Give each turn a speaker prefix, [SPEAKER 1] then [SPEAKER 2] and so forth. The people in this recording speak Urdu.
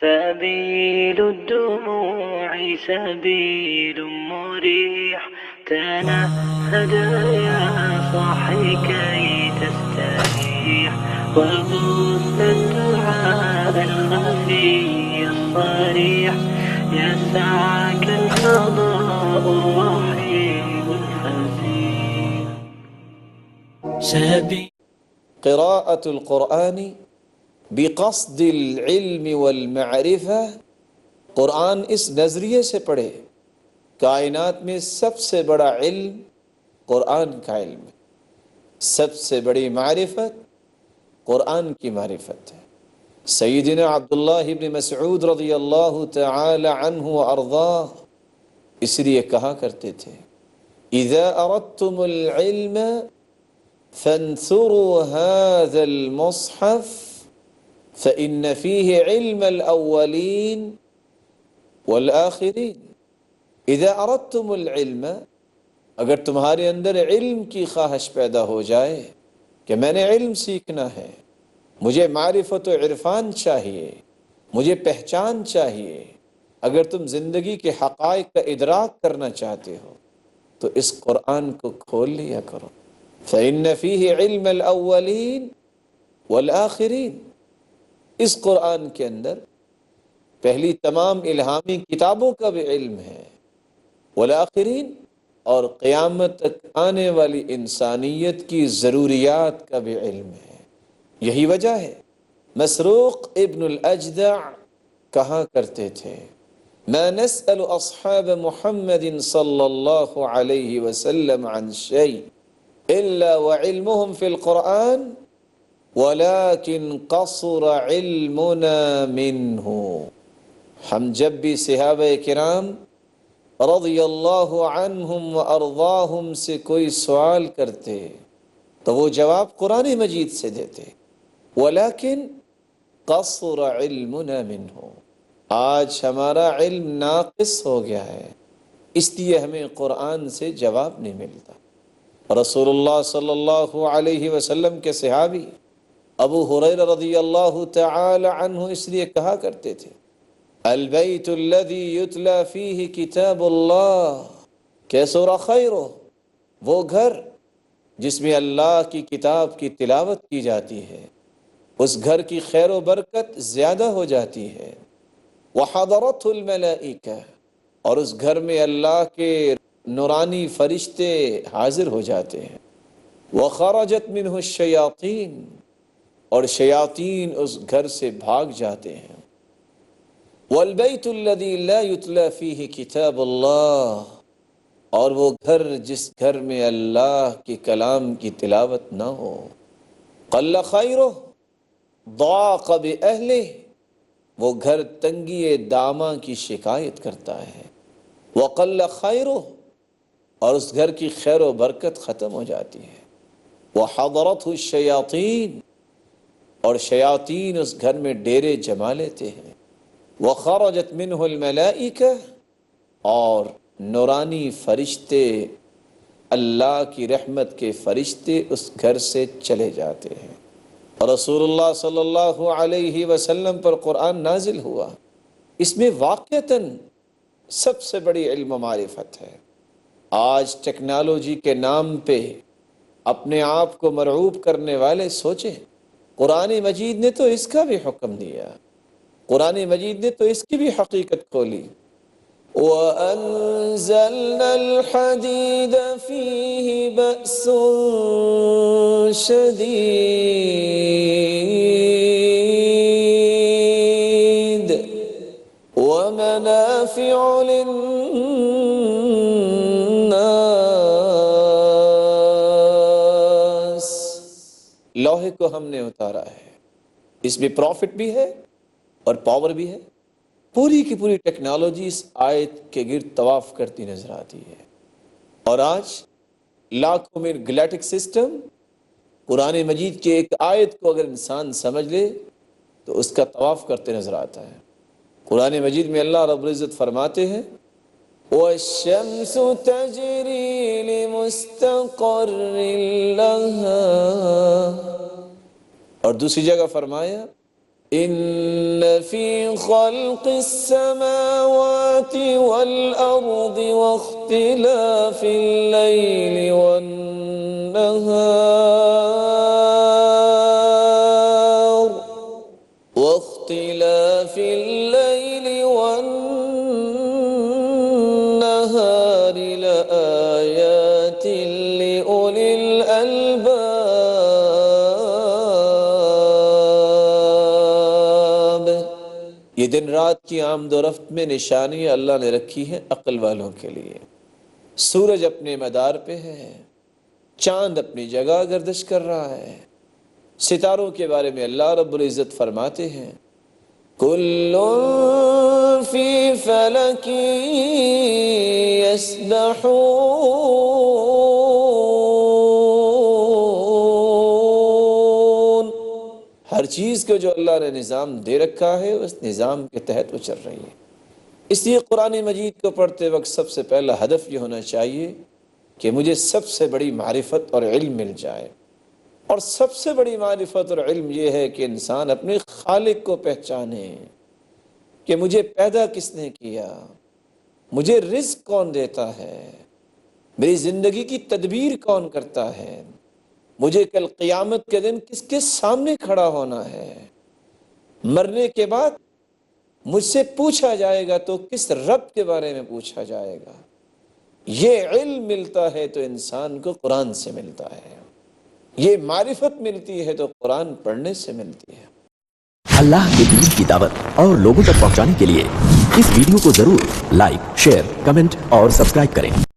[SPEAKER 1] سبيل الدموع سبيل مريح، تنهد يا صاحي كي تستريح، وبث الدعاء الخفي الصريح، يسعك الفضاء الرحيم الفسيح.
[SPEAKER 2] قراءة القرآن بقصد العلم والمعرفة، قرآن اس نظریے سے پڑھے کائنات میں سب سے بڑا علم قرآن کا علم ہے، سب سے بڑی معرفت قرآن کی معرفت ہے۔ سیدنا عبداللہ ابن مسعود رضی اللہ تعالی عنہ وارضاہ اس لیے کہا کرتے تھے، اذا اردتم العلم فانثروا هذا المصحف فإن فيه علم الأولين والآخرين۔ اذا اردتم العلم، اگر تمہارے اندر علم کی خواہش پیدا ہو جائے کہ میں نے علم سیکھنا ہے، مجھے معرفت و عرفان چاہیے، مجھے پہچان چاہیے، اگر تم زندگی کے حقائق کا ادراک کرنا چاہتے ہو تو اس قرآن کو کھول لیا کرو۔ فإن فيه علم الأولين والآخرين، اس قرآن کے اندر پہلی تمام الہامی کتابوں کا بھی علم ہے، والآخرین، اور قیامت تک آنے والی انسانیت کی ضروریات کا بھی علم ہے۔ یہی وجہ ہے مسروق ابن الاجدع کہا کرتے تھے، ما نسأل اصحاب محمد صلی اللہ علیہ وسلم عن شيء الا وعلمهم في القرآن ولكن قصر علمنا منه۔ ہم جب بھی صحابہ کرام رضی اللہ عنہم وارضاہم سے کوئی سوال کرتے تو وہ جواب قرآن مجید سے دیتے، ولیکن قصر علمنا منہ، آج ہمارا علم ناقص ہو گیا ہے، اس لیے ہمیں قرآن سے جواب نہیں ملتا۔ رسول اللہ صلی اللہ علیہ وسلم کے صحابی ابو ہریرہ رضی اللہ تعالی عنہ اس لیے کہا کرتے تھے، البیت الذی یتلی فیہ کتاب اللہ کیسر خیرہ، وہ گھر جس میں اللہ کی کتاب کی تلاوت کی جاتی ہے اس گھر کی خیر و برکت زیادہ ہو جاتی ہے، وحضرتہ الملائکہ، اور اس گھر میں اللہ کے نورانی فرشتے حاضر ہو جاتے ہیں، وخرجت منہ الشیاطین، اور شیاطین اس گھر سے بھاگ جاتے ہیں، والبیت الذی لا یتلی فیہ کتاب اللہ، اور وہ گھر جس گھر میں اللہ کے کلام کی تلاوت نہ ہو، قل خیرہ ضاق بأہلہ، وہ گھر تنگی داماں کی شکایت کرتا ہے، وقل خیرہ، اور اس گھر کی خیر و برکت ختم ہو جاتی ہے، وحضرتہ الشیاطین، اور شیاطین اس گھر میں ڈیرے جما لیتے ہیں، وخرجت منہ الملائکہ، اور نورانی فرشتے اللہ کی رحمت کے فرشتے اس گھر سے چلے جاتے ہیں۔ رسول اللہ صلی اللہ علیہ وسلم پر قرآن نازل ہوا، اس میں واقعتاً سب سے بڑی علم و معرفت ہے۔ آج ٹیکنالوجی کے نام پہ اپنے آپ کو مرعوب کرنے والے سوچیں، قرآن مجید نے تو اس کا بھی حکم دیا، قرآن مجید نے تو اس کی بھی حقیقت کھولی، وَأَنزَلْنَا الْحَدِيدَ فِيهِ بَأْسٌ شَدِيدٌ وَمَنَافِعُ لِلنَّاسِ، لوہے کو ہم نے اتارا ہے، اس میں پروفٹ بھی ہے اور پاور بھی ہے۔ پوری کی پوری ٹیکنالوجی اس آیت کے گرد طواف کرتی نظر آتی ہے، اور آج لاکھوں میں گلیٹک سسٹم قرآن مجید کی ایک آیت کو اگر انسان سمجھ لے تو اس کا طواف کرتے نظر آتا ہے۔ قرآن مجید میں اللہ رب العزت فرماتے ہیں، وَالشَّمْسُ تَجْرِي لِمُسْتَقَرٍّ لَهَا، اور دوسری جگہ فرمایا إن في خلق السماوات والأرض واختلاف الليل والنهار لآيات لأولي الألباب. یہ دن رات کی آمد و رفت میں نشانیاں اللہ نے رکھی ہیں عقل والوں کے لیے. سورج اپنے مدار پہ ہے، چاند اپنی جگہ گردش کر رہا ہے. ستاروں کے بارے میں اللہ رب العزت فرماتے ہیں کل فی فلک یسبحون. ہر چیز کو جو اللہ نے نظام دے رکھا ہے اس نظام کے تحت وہ چل رہی ہے. اس لیے قرآن مجید کو پڑھتے وقت سب سے پہلا ہدف یہ ہونا چاہیے کہ مجھے سب سے بڑی معرفت اور علم مل جائے. اور سب سے بڑی معرفت اور علم یہ ہے کہ انسان اپنے خالق کو پہچانے کہ مجھے پیدا کس نے کیا، مجھے رزق کون دیتا ہے، میری زندگی کی تدبیر کون کرتا ہے، مجھے کل قیامت کے دن کس کے سامنے کھڑا ہونا ہے، مرنے کے بعد مجھ سے پوچھا جائے گا تو کس رب کے بارے میں پوچھا جائے گا. یہ علم ملتا ہے تو انسان کو قرآن سے ملتا ہے. یہ معرفت ملتی ہے تو قرآن پڑھنے سے ملتی ہے.
[SPEAKER 3] اللہ کے دین کی دعوت اور لوگوں تک پہنچانے کے لیے اس ویڈیو کو ضرور لائک، شیئر، کمنٹ اور سبسکرائب کریں.